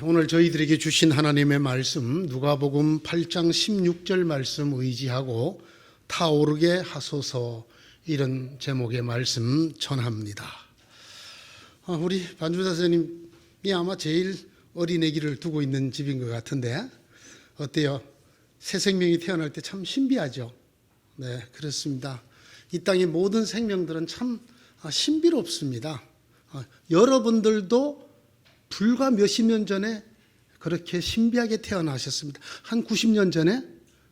오늘 저희들에게 주신 하나님의 말씀 누가복음 8장 16절 말씀 의지하고 타오르게 하소서, 이런 제목의 말씀 전합니다. 우리 반주사 선생님이 아마 제일 어린 아기를 두고 있는 집인 것 같은데 어때요? 새 생명이 태어날 때 참 신비하죠. 네, 그렇습니다. 이 땅의 모든 생명들은 참 신비롭습니다. 여러분들도 불과 몇십 년 전에 그렇게 신비하게 태어나셨습니다. 한 90년 전에,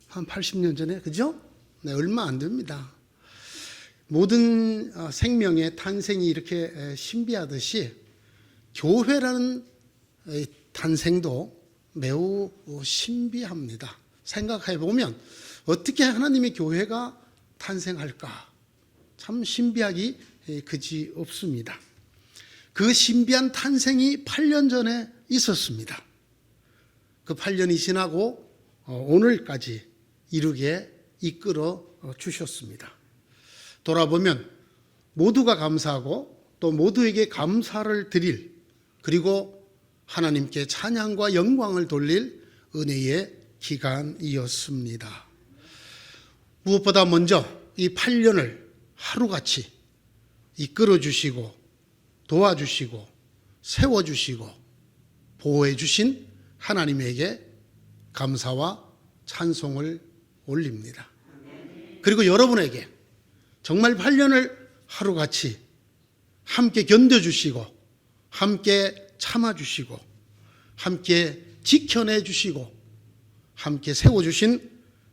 한 80년 전에, 그죠? 네, 얼마 안 됩니다. 모든 생명의 탄생이 이렇게 신비하듯이 교회라는 탄생도 매우 신비합니다. 생각해 보면 어떻게 하나님의 교회가 탄생할까? 참 신비하기 그지 없습니다. 그 신비한 탄생이 8년 전에 있었습니다. 그 8년이 지나고 오늘까지 이르게 이끌어 주셨습니다. 돌아보면 모두가 감사하고 또 모두에게 감사를 드릴, 그리고 하나님께 찬양과 영광을 돌릴 은혜의 기간이었습니다. 무엇보다 먼저 이 8년을 하루같이 이끌어 주시고 도와주시고 세워주시고 보호해 주신 하나님에게 감사와 찬송을 올립니다. 그리고 여러분에게 정말 8년을 하루같이 함께 견뎌주시고 함께 참아주시고 함께 지켜내주시고 함께 세워주신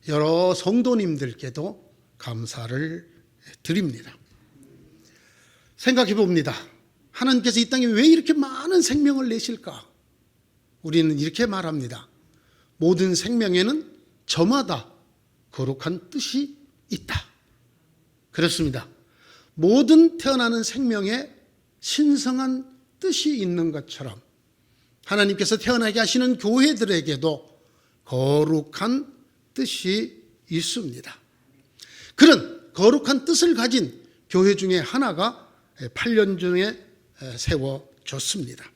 여러 성도님들께도 감사를 드립니다. 생각해 봅니다. 하나님께서 이 땅에 왜 이렇게 많은 생명을 내실까? 우리는 이렇게 말합니다. 모든 생명에는 저마다 거룩한 뜻이 있다. 그렇습니다. 모든 태어나는 생명에 신성한 뜻이 있는 것처럼 하나님께서 태어나게 하시는 교회들에게도 거룩한 뜻이 있습니다. 그런 거룩한 뜻을 가진 교회 중에 하나가 8년 전에 세워졌습니다.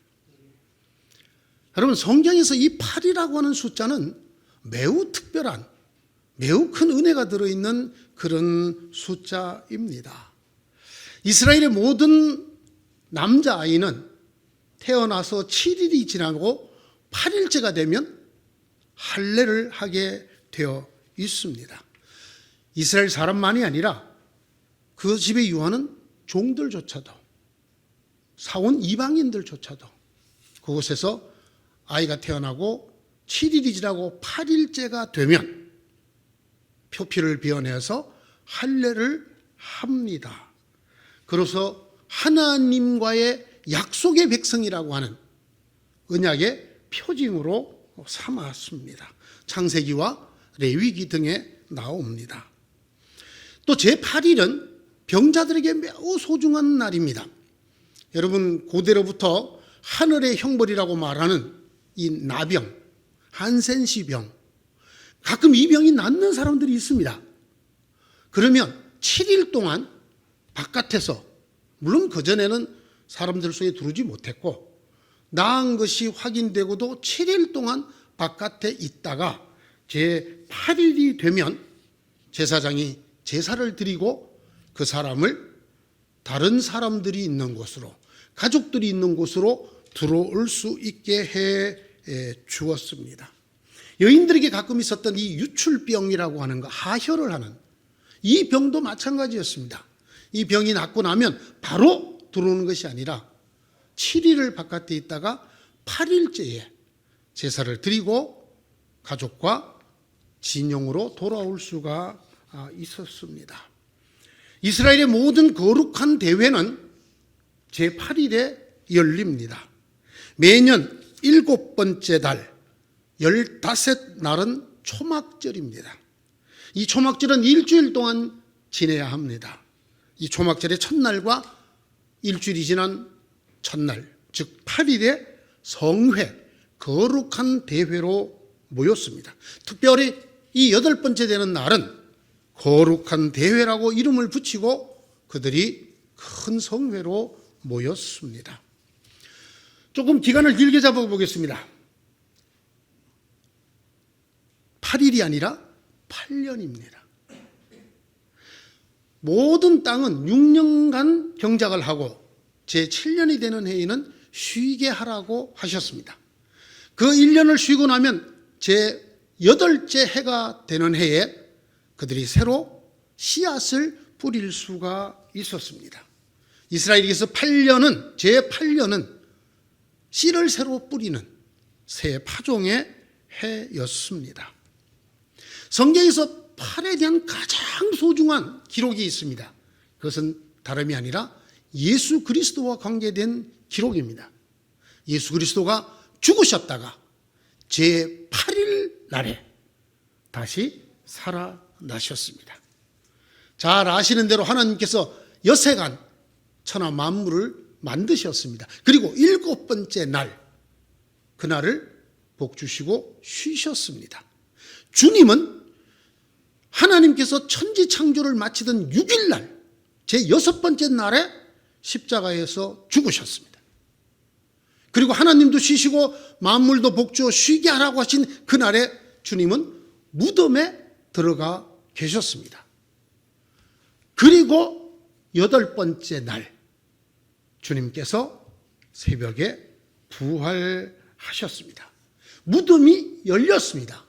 여러분, 성경에서 이 8이라고 하는 숫자는 매우 특별한, 매우 큰 은혜가 들어있는 그런 숫자입니다. 이스라엘의 모든 남자아이는 태어나서 7일이 지나고 8일째가 되면 할례를 하게 되어 있습니다. 이스라엘 사람만이 아니라 그 집에 유하는 종들조차도, 사온 이방인들조차도 그곳에서 아이가 태어나고 7일이 지나고 8일째가 되면 표피를 베어내어서 할례를 합니다. 그래서 하나님과의 약속의 백성이라고 하는 언약의 표징으로 삼았습니다. 창세기와 레위기 등에 나옵니다. 또 제8일은 병자들에게 매우 소중한 날입니다. 여러분, 고대로부터 하늘의 형벌이라고 말하는 이 나병, 한센시병, 가끔 이 병이 낫는 사람들이 있습니다. 그러면 7일 동안 바깥에서, 물론 그전에는 사람들 속에 들어오지 못했고 나은 것이 확인되고도 7일 동안 바깥에 있다가 제8일이 되면 제사장이 제사를 드리고 그 사람을 다른 사람들이 있는 곳으로, 가족들이 있는 곳으로 들어올 수 있게 해 주었습니다. 여인들에게 가끔 있었던 이 유출병이라고 하는 거, 하혈을 하는 이 병도 마찬가지였습니다. 이 병이 낫고 나면 바로 들어오는 것이 아니라 7일을 바깥에 있다가 8일째에 제사를 드리고 가족과 진영으로 돌아올 수가 있었습니다. 이스라엘의 모든 거룩한 대회는 제8일에 열립니다. 매년 7번째 달 15날은 초막절입니다. 이 초막절은 일주일 동안 지내야 합니다. 이 초막절의 첫날과 일주일이 지난 첫날, 즉 8일에 성회, 거룩한 대회로 모였습니다. 특별히 이 8번째 되는 날은 거룩한 대회라고 이름을 붙이고 그들이 큰 성회로 모였습니다. 조금 기간을 길게 잡아보겠습니다. 8일이 아니라 8년입니다. 모든 땅은 6년간 경작을 하고 제7년이 되는 해에는 쉬게 하라고 하셨습니다. 그 1년을 쉬고 나면 제8째 해가 되는 해에 그들이 새로 씨앗을 뿌릴 수가 있었습니다. 이스라엘에게서 8년은, 제8년은 씨를 새로 뿌리는 새 파종의 해였습니다. 성경에서 팔에 대한 가장 소중한 기록이 있습니다. 그것은 다름이 아니라 예수 그리스도와 관계된 기록입니다. 예수 그리스도가 죽으셨다가 제8일 날에 다시 살아나셨습니다. 잘 아시는 대로 하나님께서 여세간 천하 만물을 만드셨습니다. 그리고 7번째 날, 그날을 복 주시고 쉬셨습니다. 주님은 하나님께서 천지 창조를 마치던 6일 날, 제6번째 날에 십자가에서 죽으셨습니다. 그리고 하나님도 쉬시고 만물도 복 주어 쉬게 하라고 하신 그날에 주님은 무덤에 들어가 계셨습니다. 그리고 8번째 날 주님께서 새벽에 부활하셨습니다. 무덤이 열렸습니다.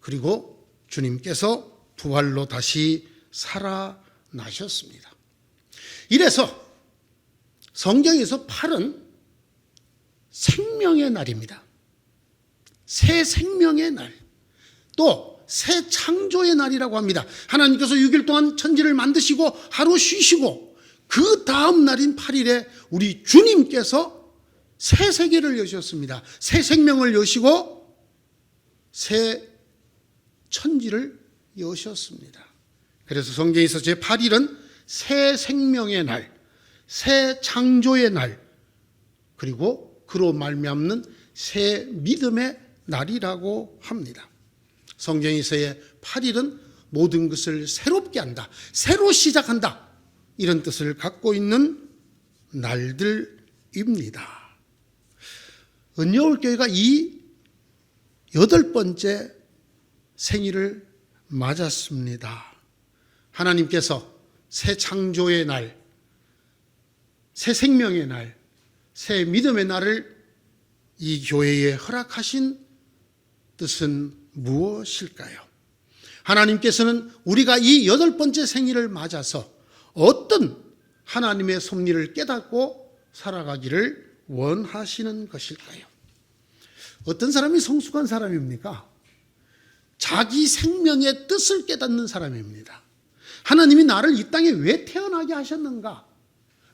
그리고 주님께서 부활로 다시 살아나셨습니다. 이래서 성경에서 8은 생명의 날입니다. 새 생명의 날, 또 새 창조의 날이라고 합니다. 하나님께서 6일 동안 천지를 만드시고 하루 쉬시고 그 다음 날인 8일에 우리 주님께서 새 세계를 여셨습니다. 새 생명을 여시고 새 천지를 여셨습니다. 그래서 성경에서 제8일은 새 생명의 날, 새 창조의 날, 그리고 그로 말미암는 새 믿음의 날이라고 합니다. 성경에서의 8일은 모든 것을 새롭게 한다, 새로 시작한다, 이런 뜻을 갖고 있는 날들입니다. 은여울교회가 이 8번째 생일을 맞았습니다. 하나님께서 새 창조의 날, 새 생명의 날, 새 믿음의 날을 이 교회에 허락하신 뜻은 무엇일까요? 하나님께서는 우리가 이 8번째 생일을 맞아서 어떤 하나님의 섭리를 깨닫고 살아가기를 원하시는 것일까요? 어떤 사람이 성숙한 사람입니까? 자기 생명의 뜻을 깨닫는 사람입니다. 하나님이 나를 이 땅에 왜 태어나게 하셨는가?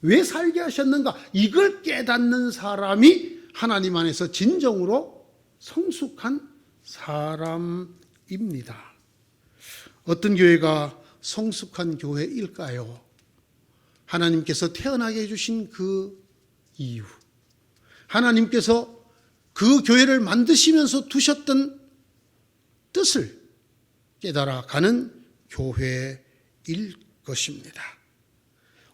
왜 살게 하셨는가? 이걸 깨닫는 사람이 하나님 안에서 진정으로 성숙한 사람입니다. 어떤 교회가 성숙한 교회일까요? 하나님께서 태어나게 해주신 그 이유, 하나님께서 그 교회를 만드시면서 두셨던 뜻을 깨달아가는 교회일 것입니다.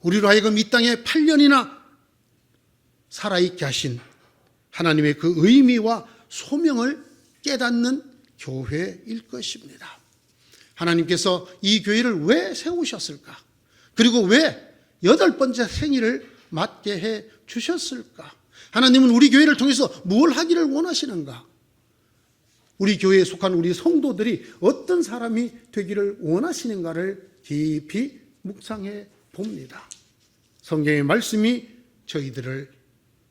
우리로 하여금 이 땅에 8년이나 살아있게 하신 하나님의 그 의미와 소명을 깨닫는 교회일 것입니다. 하나님께서 이 교회를 왜 세우셨을까? 그리고 왜 8번째 생일을 맞게 해 주셨을까? 하나님은 우리 교회를 통해서 뭘 하기를 원하시는가? 우리 교회에 속한 우리 성도들이 어떤 사람이 되기를 원하시는가를 깊이 묵상해 봅니다. 성경의 말씀이 저희들을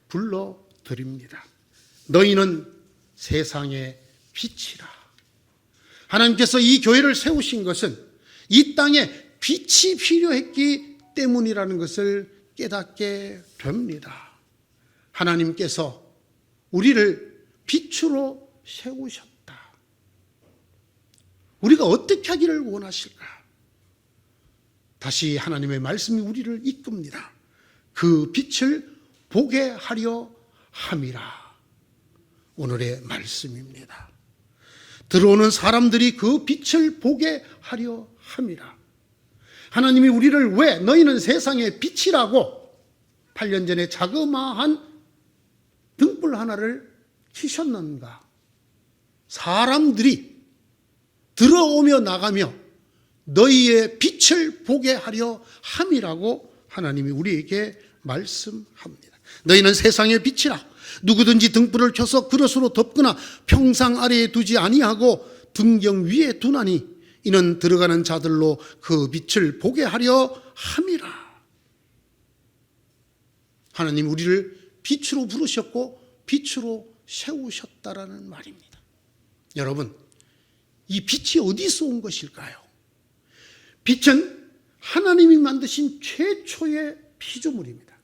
불러드립니다. 너희는 세상의 빛이라. 하나님께서 이 교회를 세우신 것은 이 땅에 빛이 필요했기 때문이라는 것을 깨닫게 됩니다. 하나님께서 우리를 빛으로 세우셨다. 우리가 어떻게 하기를 원하실까? 다시 하나님의 말씀이 우리를 이끕니다. 그 빛을 보게 하려 함이라. 오늘의 말씀입니다. 들어오는 사람들이 그 빛을 보게 하려 함이라. 하나님이 우리를 왜 너희는 세상의 빛이라고 8년 전에 자그마한 등불 하나를 켜셨는가? 사람들이 들어오며 나가며 너희의 빛을 보게 하려 함이라고 하나님이 우리에게 말씀합니다. 너희는 세상의 빛이라. 누구든지 등불을 켜서 그릇으로 덮거나 평상 아래에 두지 아니하고 등경 위에 두나니 이는 들어가는 자들로 그 빛을 보게 하려 함이라. 하나님 우리를 빛으로 부르셨고 빛으로 세우셨다라는 말입니다. 여러분, 이 빛이 어디서 온 것일까요? 빛은 하나님이 만드신 최초의 피조물입니다.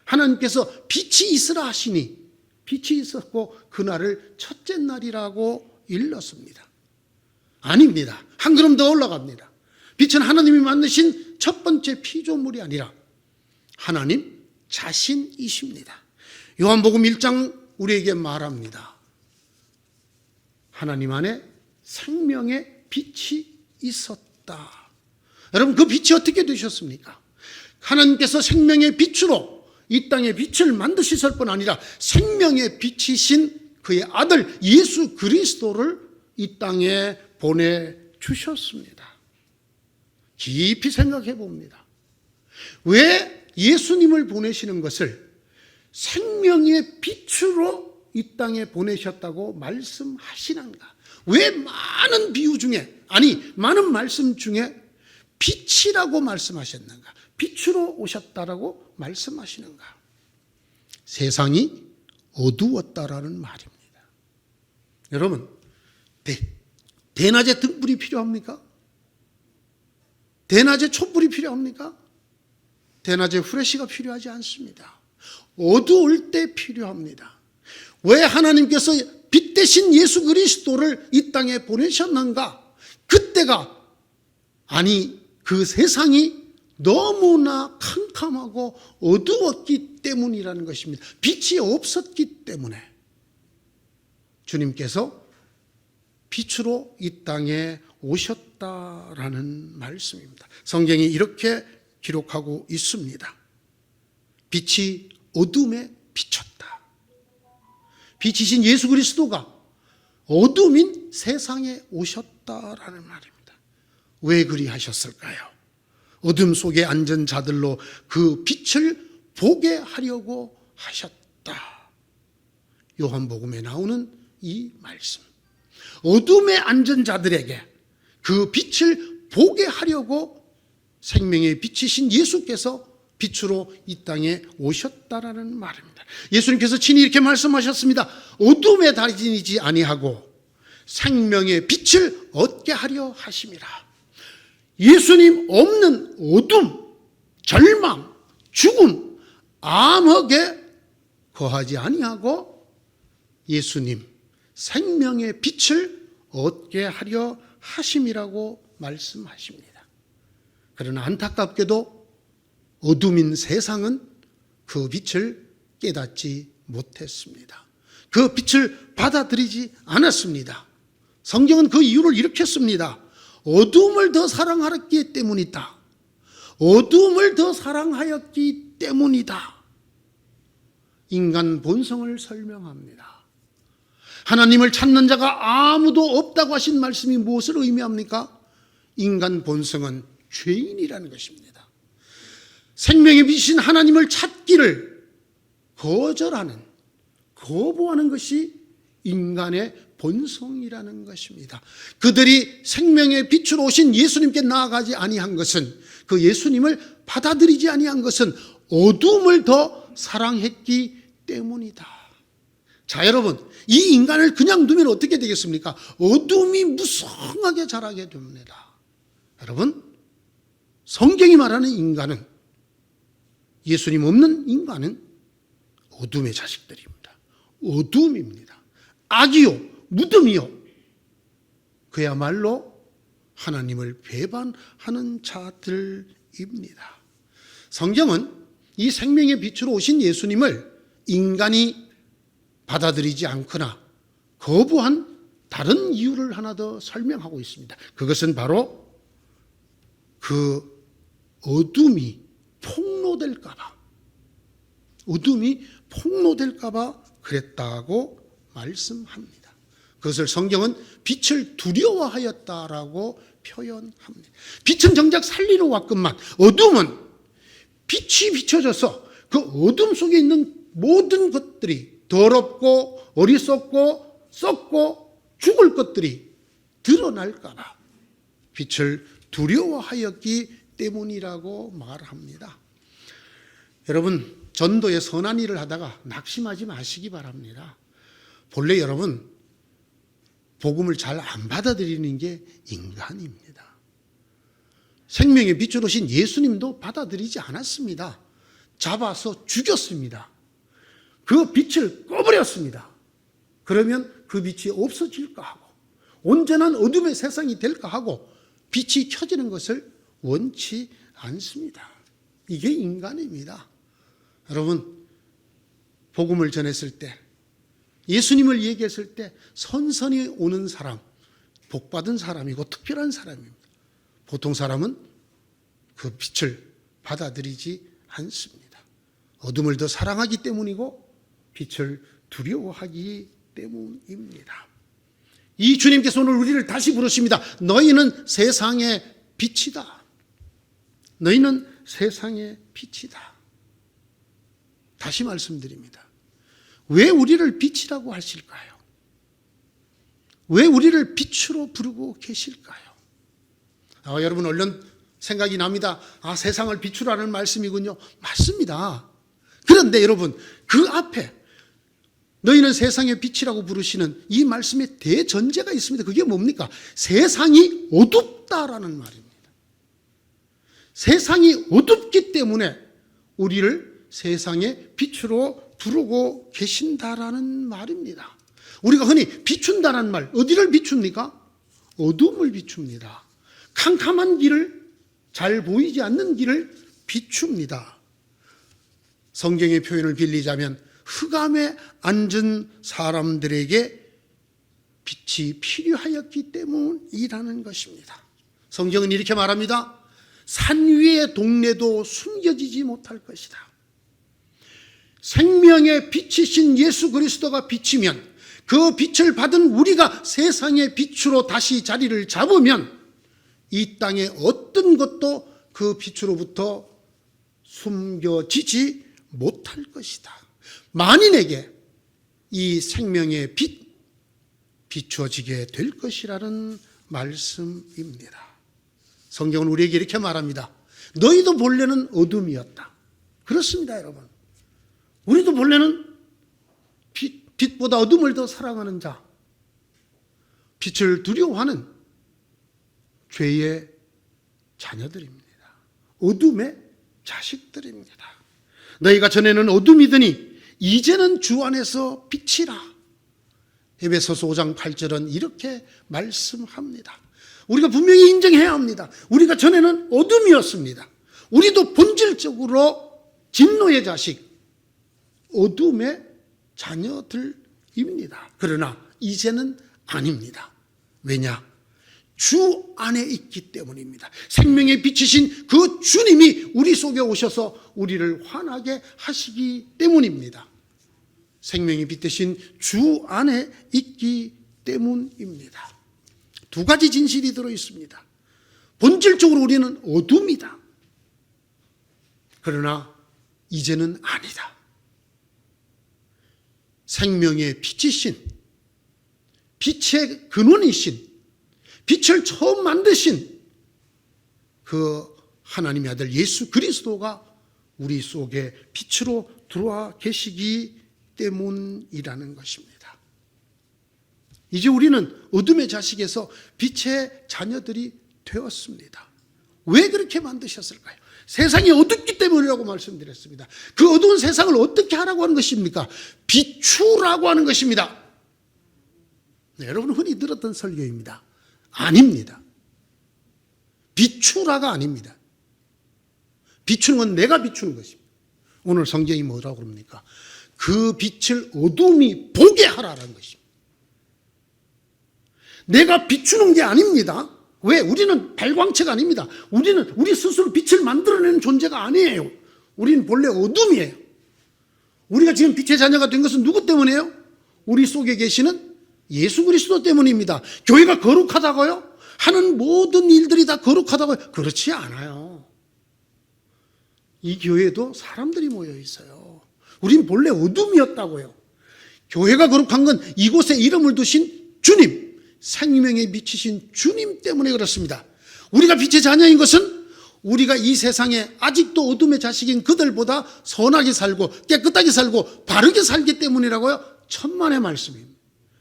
하나님께서 빛이 있으라 하시니 빛이 있었고 그날을 첫째 날이라고 일렀습니다. 아닙니다. 한 걸음 더 올라갑니다. 빛은 하나님이 만드신 첫 번째 피조물이 아니라 하나님 자신이십니다. 요한복음 1장 우리에게 말합니다. 하나님 안에 생명의 빛이 있었다. 여러분, 그 빛이 어떻게 되셨습니까? 하나님께서 생명의 빛으로 이 땅에 빛을 만드셨을 뿐 아니라 생명의 빛이신 그의 아들 예수 그리스도를 이 땅에 보내주셨습니다. 깊이 생각해 봅니다. 왜 예수님을 보내시는 것을 생명의 빛으로 이 땅에 보내셨다고 말씀하시는가? 왜 많은 비유 중에, 많은 말씀 중에 빛이라고 말씀하셨는가? 빛으로 오셨다라고 말씀하시는가? 세상이 어두웠다라는 말입니다. 여러분, 대낮에 등불이 필요합니까? 대낮에 촛불이 필요합니까? 대낮에 후레쉬가 필요하지 않습니다. 어두울 때 필요합니다. 왜 하나님께서 빛 대신 예수 그리스도를 이 땅에 보내셨는가? 그때가, 그 세상이 너무나 캄캄하고 어두웠기 때문이라는 것입니다. 빛이 없었기 때문에 주님께서 빛으로 이 땅에 오셨다라는 말씀입니다. 성경이 이렇게 기록하고 있습니다. 빛이 어둠에 비쳤다. 빛이신 예수 그리스도가 어둠인 세상에 오셨다라는 말입니다. 왜 그리 하셨을까요? 어둠 속에 앉은 자들로 그 빛을 보게 하려고 하셨다. 요한복음에 나오는 이 말씀. 어둠에 앉은 자들에게 그 빛을 보게 하려고 생명의 빛이신 예수께서 빛으로 이 땅에 오셨다라는 말입니다. 예수님께서 친히 이렇게 말씀하셨습니다. 어둠에 다니지 아니하고 생명의 빛을 얻게 하려 하심이라. 예수님 없는 어둠, 절망, 죽음, 암흑에 거하지 아니하고 예수님 생명의 빛을 얻게 하려 하심이라고 말씀하십니다. 그러나 안타깝게도 어둠인 세상은 그 빛을 깨닫지 못했습니다. 그 빛을 받아들이지 않았습니다. 성경은 그 이유를 이렇게 씁니다. 어둠을 더 사랑하였기 때문이다. 어둠을 더 사랑하였기 때문이다. 인간 본성을 설명합니다. 하나님을 찾는 자가 아무도 없다고 하신 말씀이 무엇을 의미합니까? 인간 본성은 죄인이라는 것입니다. 생명의 빛이신 하나님을 찾기를 거부하는 것이 인간의 본성이라는 것입니다. 그들이 생명의 빛으로 오신 예수님께 나아가지 아니한 것은, 그 예수님을 받아들이지 아니한 것은 어둠을 더 사랑했기 때문이다. 자, 여러분, 이 인간을 그냥 두면 어떻게 되겠습니까? 어둠이 무성하게 자라게 됩니다. 여러분, 성경이 말하는 인간은, 예수님 없는 인간은 어둠의 자식들입니다. 어둠입니다. 악이요, 무덤이요, 그야말로 하나님을 배반하는 자들입니다. 성경은 이 생명의 빛으로 오신 예수님을 인간이 받아들이지 않거나 거부한 다른 이유를 하나 더 설명하고 있습니다. 그것은 바로 그 어둠이 폭로될까 봐 그랬다고 말씀합니다. 그것을 성경은 빛을 두려워하였다라고 표현합니다. 빛은 정작 살리러 왔건만 어둠은 빛이 비춰져서 그 어둠 속에 있는 모든 것들이 더럽고 어리석고 썩고 죽을 것들이 드러날까 봐 빛을 두려워하였기 때문이라고 말합니다. 여러분, 전도의 선한 일을 하다가 낙심하지 마시기 바랍니다. 본래 여러분, 복음을 잘 안 받아들이는 게 인간입니다. 생명의 빛으로 오신 예수님도 받아들이지 않았습니다. 잡아서 죽였습니다. 그 빛을 꺼버렸습니다. 그러면 그 빛이 없어질까 하고 온전한 어둠의 세상이 될까 하고 빛이 켜지는 것을 원치 않습니다. 이게 인간입니다. 여러분, 복음을 전했을 때, 예수님을 얘기했을 때 선선히 오는 사람, 복받은 사람이고 특별한 사람입니다. 보통 사람은 그 빛을 받아들이지 않습니다. 어둠을 더 사랑하기 때문이고 빛을 두려워하기 때문입니다. 이 주님께서 오늘 우리를 다시 부르십니다. 너희는 세상의 빛이다. 너희는 세상의 빛이다. 다시 말씀드립니다. 왜 우리를 빛이라고 하실까요? 왜 우리를 빛으로 부르고 계실까요? 여러분, 얼른 생각이 납니다. 세상을 빛으로 하는 말씀이군요. 맞습니다. 그런데 여러분, 그 앞에 너희는 세상의 빛이라고 부르시는 이 말씀에 대전제가 있습니다. 그게 뭡니까? 세상이 어둡다라는 말입니다. 세상이 어둡기 때문에 우리를 세상의 빛으로 부르고 계신다라는 말입니다. 우리가 흔히 비춘다는 말, 어디를 비춥니까? 어둠을 비춥니다. 캄캄한 길을, 잘 보이지 않는 길을 비춥니다. 성경의 표현을 빌리자면 흑암에 앉은 사람들에게 빛이 필요하였기 때문이라는 것입니다. 성경은 이렇게 말합니다. 산 위의 동네도 숨겨지지 못할 것이다. 생명의 빛이신 예수 그리스도가 비치면, 그 빛을 받은 우리가 세상의 빛으로 다시 자리를 잡으면 이 땅에 어떤 것도 그 빛으로부터 숨겨지지 못할 것이다. 만인에게 이 생명의 빛 비추어지게 될 것이라는 말씀입니다. 성경은 우리에게 이렇게 말합니다. 너희도 본래는 어둠이었다. 그렇습니다, 여러분. 우리도 본래는 빛보다 어둠을 더 사랑하는 자, 빛을 두려워하는 죄의 자녀들입니다. 어둠의 자식들입니다. 너희가 전에는 어둠이더니 이제는 주 안에서 빛이라. 에베소서 5장 8절은 이렇게 말씀합니다. 우리가 분명히 인정해야 합니다. 우리가 전에는 어둠이었습니다. 우리도 본질적으로 진노의 자식, 어둠의 자녀들입니다. 그러나 이제는 아닙니다. 왜냐? 주 안에 있기 때문입니다. 생명의 빛이신 그 주님이 우리 속에 오셔서 우리를 환하게 하시기 때문입니다. 생명의 빛 대신 주 안에 있기 때문입니다. 두 가지 진실이 들어 있습니다. 본질적으로 우리는 어둠이다. 그러나 이제는 아니다. 생명의 빛이신, 빛의 근원이신, 빛을 처음 만드신 그 하나님의 아들 예수 그리스도가 우리 속에 빛으로 들어와 계시기 때문이라는 것입니다. 이제 우리는 어둠의 자식에서 빛의 자녀들이 되었습니다. 왜 그렇게 만드셨을까요? 세상이 어둡기 때문이라고 말씀드렸습니다. 그 어두운 세상을 어떻게 하라고 하는 것입니까? 비추라고 하는 것입니다. 네, 여러분 흔히 들었던 설교입니다. 아닙니다. 비추라가 아닙니다. 비추는 건 내가 비추는 것입니다. 오늘 성경이 뭐라고 그럽니까? 그 빛을 어둠이 보게 하라는 것입니다. 내가 비추는 게 아닙니다. 왜? 우리는 발광체가 아닙니다. 우리는 우리 스스로 빛을 만들어내는 존재가 아니에요. 우리는 본래 어둠이에요. 우리가 지금 빛의 자녀가 된 것은 누구 때문이에요? 우리 속에 계시는 예수 그리스도 때문입니다. 교회가 거룩하다고요? 하는 모든 일들이 다 거룩하다고요? 그렇지 않아요. 이 교회에도 사람들이 모여 있어요. 우린 본래 어둠이었다고요. 교회가 거룩한 건 이곳에 이름을 두신 주님, 생명에 미치신 주님 때문에 그렇습니다. 우리가 빛의 자녀인 것은 우리가 이 세상에 아직도 어둠의 자식인 그들보다 선하게 살고 깨끗하게 살고 바르게 살기 때문이라고요? 천만의 말씀입니다.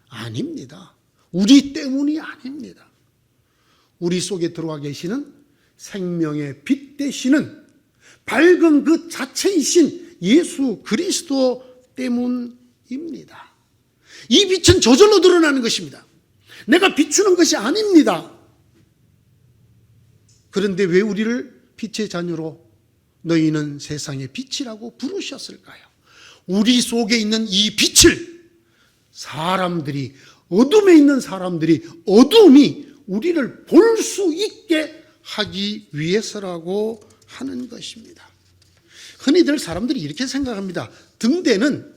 아닙니다. 우리 때문이 아닙니다. 우리 속에 들어와 계시는 생명의 빛 되시는 밝은 그 자체이신 예수 그리스도 때문입니다. 이 빛은 저절로 드러나는 것입니다. 내가 비추는 것이 아닙니다. 그런데 왜 우리를 빛의 자녀로 너희는 세상의 빛이라고 부르셨을까요? 우리 속에 있는 이 빛을 사람들이, 어둠에 있는 사람들이 어둠이 우리를 볼 수 있게 하기 위해서라고 하는 것입니다. 흔히들 사람들이 이렇게 생각합니다. 등대는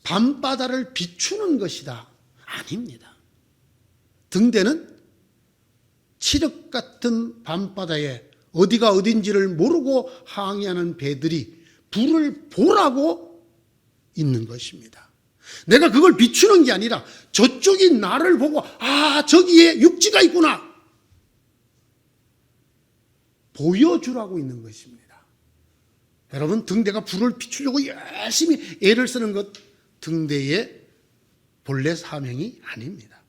밤바다를 비추는 것이다. 아닙니다. 등대는 칠흑 같은 밤바다에 어디가 어딘지를 모르고 항해하는 배들이 불을 보라고 있는 것입니다. 내가 그걸 비추는 게 아니라 저쪽이 나를 보고 아, 저기에 육지가 있구나 보여주라고 있는 것입니다. 여러분, 등대가 불을 비추려고 열심히 애를 쓰는 것, 등대의 본래 사명이 아닙니다.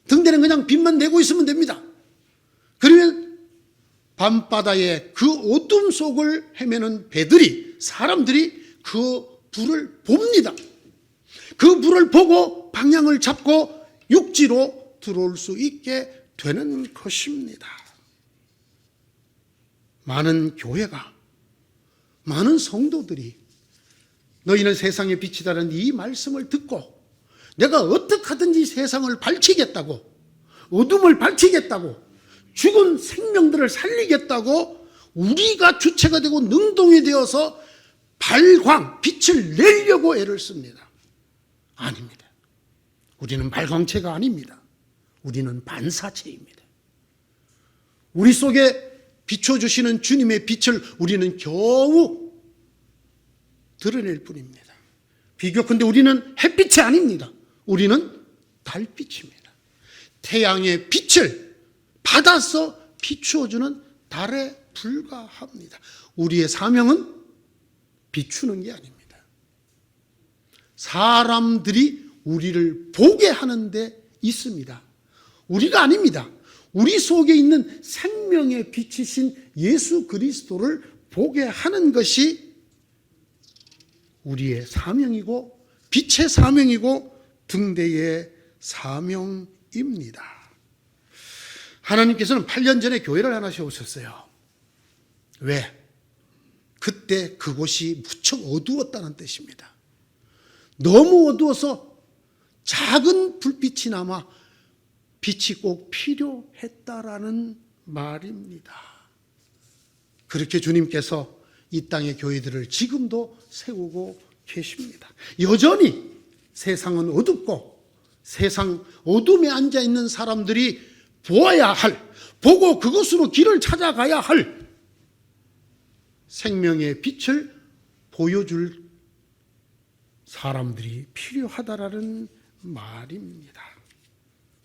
등대는 그냥 빛만 내고 있으면 됩니다. 그러면 밤바다의 그 어둠 속을 헤매는 배들이, 사람들이 그 불을 봅니다. 그 불을 보고 방향을 잡고 육지로 들어올 수 있게 되는 것입니다. 많은 교회가, 많은 성도들이 너희는 세상의 빛이다라는 이 말씀을 듣고 내가 어떻게 하든지 세상을 밝히겠다고, 어둠을 밝히겠다고, 죽은 생명들을 살리겠다고 우리가 주체가 되고 능동이 되어서 발광, 빛을 내려고 애를 씁니다. 아닙니다. 우리는 발광체가 아닙니다. 우리는 반사체입니다. 우리 속에 비춰주시는 주님의 빛을 우리는 겨우 드러낼 뿐입니다. 비교컨대 우리는 햇빛이 아닙니다. 우리는 달빛입니다. 태양의 빛을 받아서 비추어주는 달에 불과합니다. 우리의 사명은 비추는 게 아닙니다. 사람들이 우리를 보게 하는 데 있습니다. 우리가 아닙니다. 우리 속에 있는 생명의 빛이신 예수 그리스도를 보게 하는 것이 우리의 사명이고 빛의 사명이고 등대의 사명입니다. 하나님께서는 8년 전에 교회를 하나 세우셨어요. 왜? 그때 그곳이 무척 어두웠다는 뜻입니다. 너무 어두워서 작은 불빛이 남아 빛이 꼭 필요했다라는 말입니다. 그렇게 주님께서 이 땅의 교회들을 지금도 세우고 계십니다. 여전히 세상은 어둡고 세상 어둠에 앉아있는 사람들이 보아야 할, 보고 그것으로 길을 찾아가야 할 생명의 빛을 보여줄 사람들이 필요하다라는 말입니다.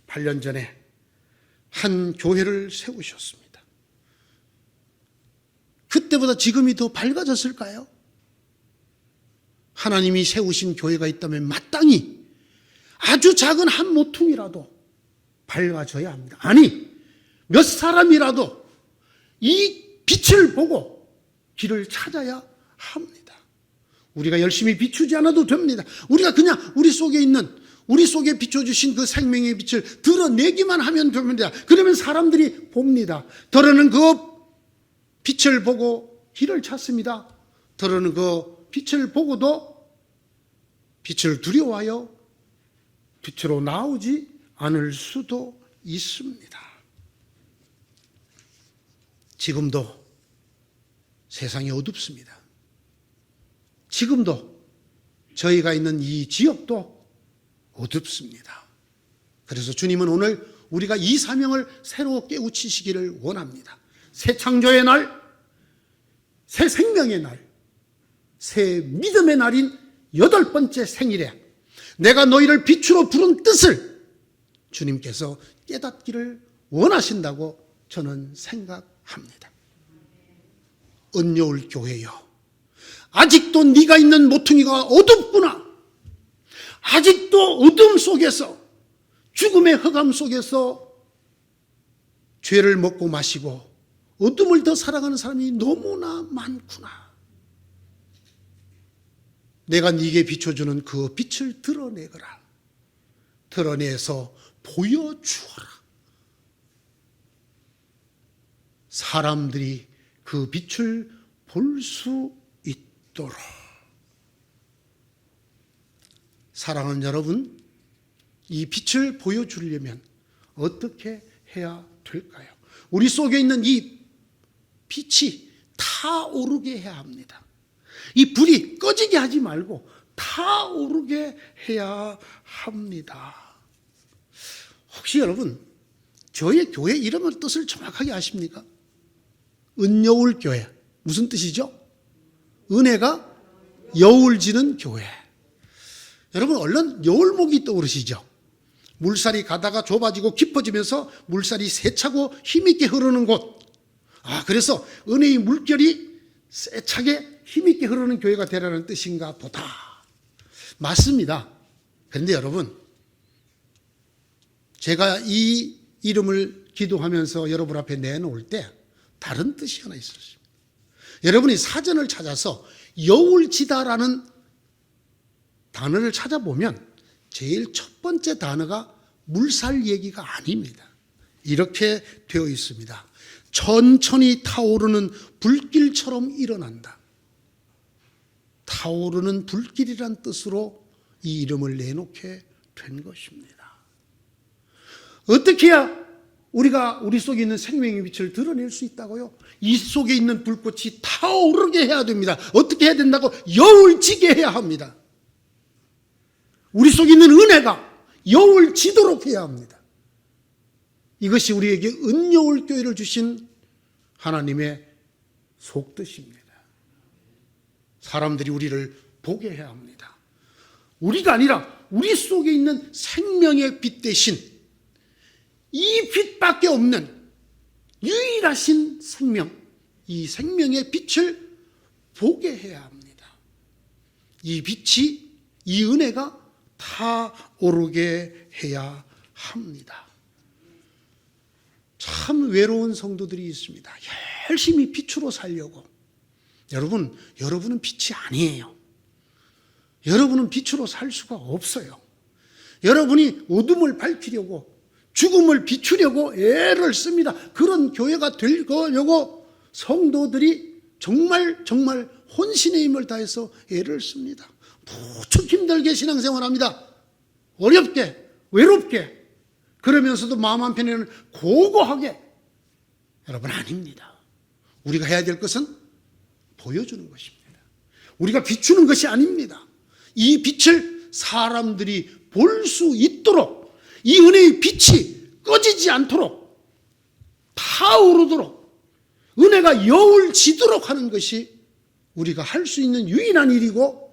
8년 전에 한 교회를 세우셨습니다. 그때보다 지금이 더 밝아졌을까요? 하나님이 세우신 교회가 있다면 마땅히 아주 작은 한 모퉁이라도 밝아져야 합니다. 아니, 몇 사람이라도 이 빛을 보고 길을 찾아야 합니다. 우리가 열심히 비추지 않아도 됩니다. 우리가 그냥 우리 속에 비춰주신 그 생명의 빛을 드러내기만 하면 됩니다. 그러면 사람들이 봅니다. 더러는 그 빛을 보고 길을 찾습니다. 더러는 그 빛을 보고도 빛을 두려워하여 빛으로 나오지 않을 수도 있습니다. 지금도 세상이 어둡습니다. 지금도 저희가 있는 이 지역도 어둡습니다. 그래서 주님은 오늘 우리가 이 사명을 새로 깨우치시기를 원합니다. 새 창조의 날, 새 생명의 날, 새 믿음의 날인 8번째 생일에 내가 너희를 빛으로 부른 뜻을 주님께서 깨닫기를 원하신다고 저는 생각합니다. 은여울 교회여, 아직도 네가 있는 모퉁이가 어둡구나. 아직도 어둠 속에서, 죽음의 흑암 속에서 죄를 먹고 마시고 어둠을 더 사랑하는 사람이 너무나 많구나. 내가 네게 비춰주는 그 빛을 드러내거라. 드러내서 보여주어라. 사람들이 그 빛을 볼 수 있도록. 사랑하는 여러분, 이 빛을 보여주려면 어떻게 해야 될까요? 우리 속에 있는 이 빛이 타오르게 해야 합니다. 이 불이 꺼지게 하지 말고 타오르게 해야 합니다. 혹시 여러분, 저의 교회 이름의 뜻을 정확하게 아십니까? 은여울 교회. 무슨 뜻이죠? 은혜가 여울 지는 교회. 여러분, 얼른 여울목이 떠오르시죠? 물살이 가다가 좁아지고 깊어지면서 물살이 세차고 힘있게 흐르는 곳. 그래서 은혜의 물결이 세차게 힘있게 흐르는 교회가 되라는 뜻인가 보다. 맞습니다. 그런데 여러분, 제가 이 이름을 기도하면서 여러분 앞에 내놓을 때 다른 뜻이 하나 있었습니다. 여러분이 사전을 찾아서 여울지다라는 단어를 찾아보면 제일 첫 번째 단어가 물살 얘기가 아닙니다. 이렇게 되어 있습니다. 천천히 타오르는 불길처럼 일어난다. 타오르는 불길이란 뜻으로 이 이름을 내놓게 된 것입니다. 어떻게 해야 우리가 우리 속에 있는 생명의 빛을 드러낼 수 있다고요? 이 속에 있는 불꽃이 타오르게 해야 됩니다. 어떻게 해야 된다고? 여울지게 해야 합니다. 우리 속에 있는 은혜가 여울지도록 해야 합니다. 이것이 우리에게 은여울 교회를 주신 하나님의 속뜻입니다. 사람들이 우리를 보게 해야 합니다. 우리가 아니라 우리 속에 있는 생명의 빛 대신 이 빛밖에 없는 유일하신 생명, 이 생명의 빛을 보게 해야 합니다. 이 빛이, 이 은혜가 타오르게 해야 합니다. 참 외로운 성도들이 있습니다. 열심히 빛으로 살려고. 여러분은 빛이 아니에요. 여러분은 빛으로 살 수가 없어요. 여러분이 어둠을 밝히려고, 죽음을 비추려고 애를 씁니다. 그런 교회가 되려고 성도들이 정말 혼신의 힘을 다해서 애를 씁니다. 무척 힘들게 신앙생활합니다. 어렵게, 외롭게. 그러면서도 마음 한편에는 고고하게. 여러분, 아닙니다. 우리가 해야 될 것은 보여주는 것입니다. 우리가 비추는 것이 아닙니다. 이 빛을 사람들이 볼 수 있도록, 이 은혜의 빛이 꺼지지 않도록, 타오르도록, 은혜가 여울지도록 하는 것이 우리가 할 수 있는 유일한 일이고,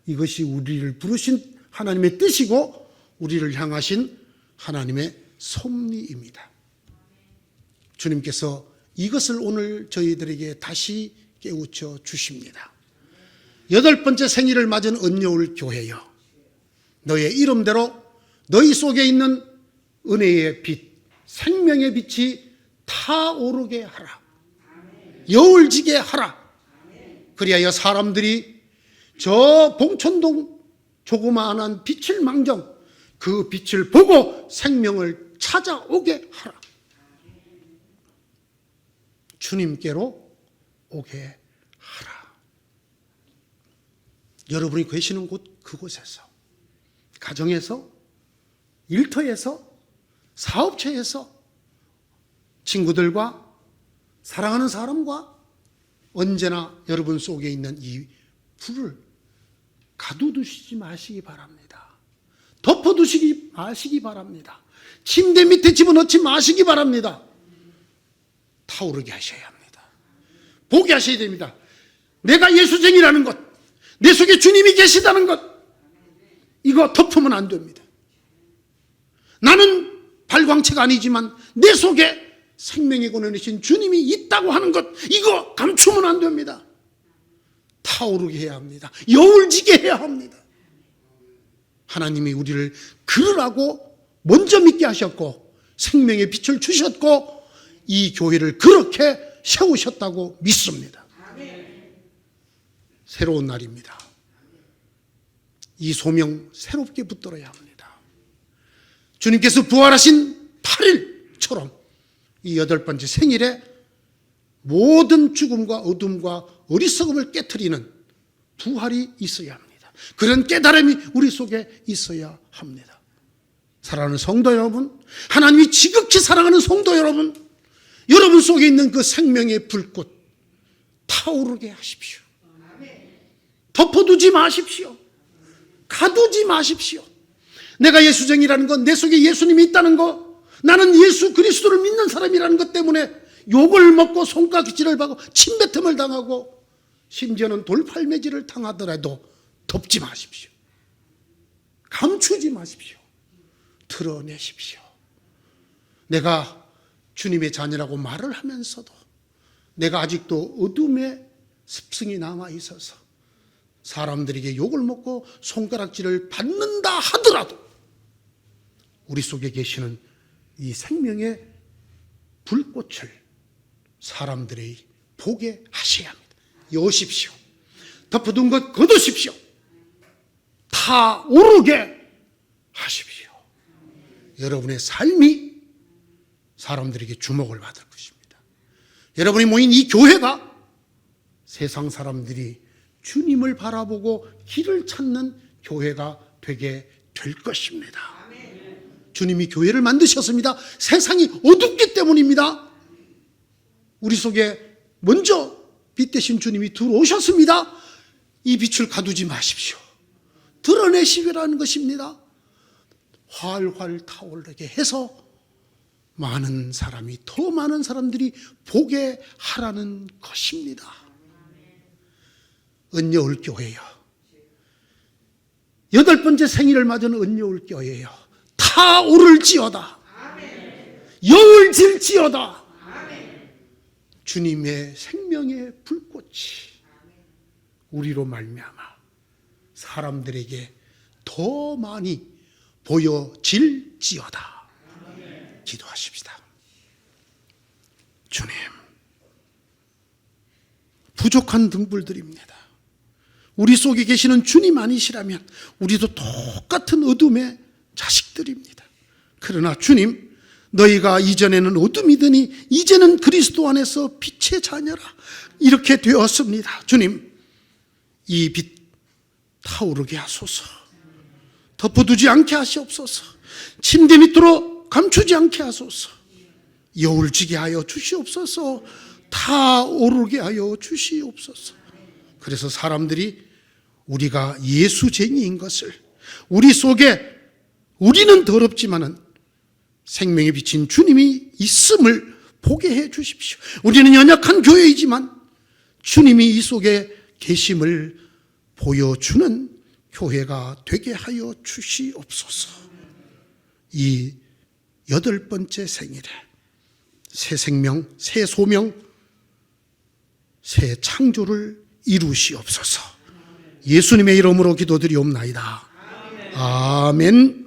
이것이 우리를 부르신 하나님의 뜻이고 우리를 향하신 하나님의 섭리입니다. 주님께서 이것을 오늘 저희들에게 다시 깨우쳐 주십니다. 8번째 생일을 맞은 은여울 교회여, 너의 이름대로 너희 속에 있는 은혜의 빛, 생명의 빛이 타오르게 하라. 여울지게 하라. 그리하여 사람들이 저 봉천동 조그마한 빛을 망정 그 빛을 보고 생명을 찾아오게 하라. 주님께로 오게 하라. 여러분이 계시는 곳, 그곳에서, 가정에서, 일터에서, 사업체에서, 친구들과, 사랑하는 사람과 언제나 여러분 속에 있는 이 불을 가둬두시지 마시기 바랍니다. 덮어두시지 마시기 바랍니다. 침대 밑에 집어넣지 마시기 바랍니다. 타오르게 하셔야 합니다. 보게 하셔야 됩니다. 내가 예수쟁이라는 것, 내 속에 주님이 계시다는 것, 이거 덮으면 안 됩니다. 나는 발광체가 아니지만 내 속에 생명의 권원이신 주님이 있다고 하는 것, 이거 감추면 안 됩니다. 타오르게 해야 합니다. 여울지게 해야 합니다. 하나님이 우리를 그러라고 먼저 믿게 하셨고 생명의 빛을 주셨고 이 교회를 그렇게 세우셨다고 믿습니다. 새로운 날입니다. 이 소명 새롭게 붙들어야 합니다. 주님께서 부활하신 8일처럼 이 8번째 생일에 모든 죽음과 어둠과 어리석음을 깨트리는 부활이 있어야 합니다. 그런 깨달음이 우리 속에 있어야 합니다. 사랑하는 성도 여러분, 하나님이 지극히 사랑하는 성도 여러분, 여러분 속에 있는 그 생명의 불꽃 타오르게 하십시오. 덮어두지 마십시오. 가두지 마십시오. 내가 예수쟁이라는 것, 내 속에 예수님이 있다는 것, 나는 예수 그리스도를 믿는 사람이라는 것 때문에 욕을 먹고 손가락질을 받고 침뱉음을 당하고 심지어는 돌팔매질을 당하더라도 덮지 마십시오. 감추지 마십시오. 드러내십시오. 내가 주님의 자녀라고 말을 하면서도 내가 아직도 어둠의 습성이 남아 있어서 사람들에게 욕을 먹고 손가락질을 받는다 하더라도 우리 속에 계시는 이 생명의 불꽃을 사람들이 보게 하셔야 합니다. 여십시오. 덮어둔 것 거두십시오. 타오르게 하십시오. 여러분의 삶이 사람들에게 주목을 받을 것입니다. 여러분이 모인 이 교회가 세상 사람들이 주님을 바라보고 길을 찾는 교회가 되게 될 것입니다. 주님이 교회를 만드셨습니다. 세상이 어둡기 때문입니다. 우리 속에 먼저 빛 대신 주님이 들어오셨습니다. 이 빛을 가두지 마십시오. 드러내시라는 것입니다. 활활 타오르게 해서 많은 사람이, 더 많은 사람들이 보게 하라는 것입니다. 은여울 교회요, 8번째 생일을 맞은 은여울 교회요, 타오를지어다, 여울질지어다. 주님의 생명의 불꽃이 우리로 말미암아 사람들에게 더 많이 보여질지어다. 기도하십시다. 주님, 부족한 등불들입니다. 우리 속에 계시는 주님 아니시라면 우리도 똑같은 어둠의 자식들입니다. 그러나 주님, 너희가 이전에는 어둠이더니 이제는 그리스도 안에서 빛의 자녀라, 이렇게 되었습니다. 주님, 이 빛 타오르게 하소서. 덮어두지 않게 하시옵소서. 침대 밑으로 감추지 않게 하소서. 여울지게 하여 주시옵소서. 타오르게 하여 주시옵소서. 그래서 사람들이 우리가 예수쟁이인 것을, 우리 속에 우리는 더럽지만은 생명에 비친 주님이 있음을 보게 해 주십시오. 우리는 연약한 교회이지만 주님이 이 속에 계심을 보여주는 교회가 되게 하여 주시옵소서. 이 8번째 생일에 새 생명, 새 소명, 새 창조를 이루시옵소서. 예수님의 이름으로 기도드리옵나이다. 아멘.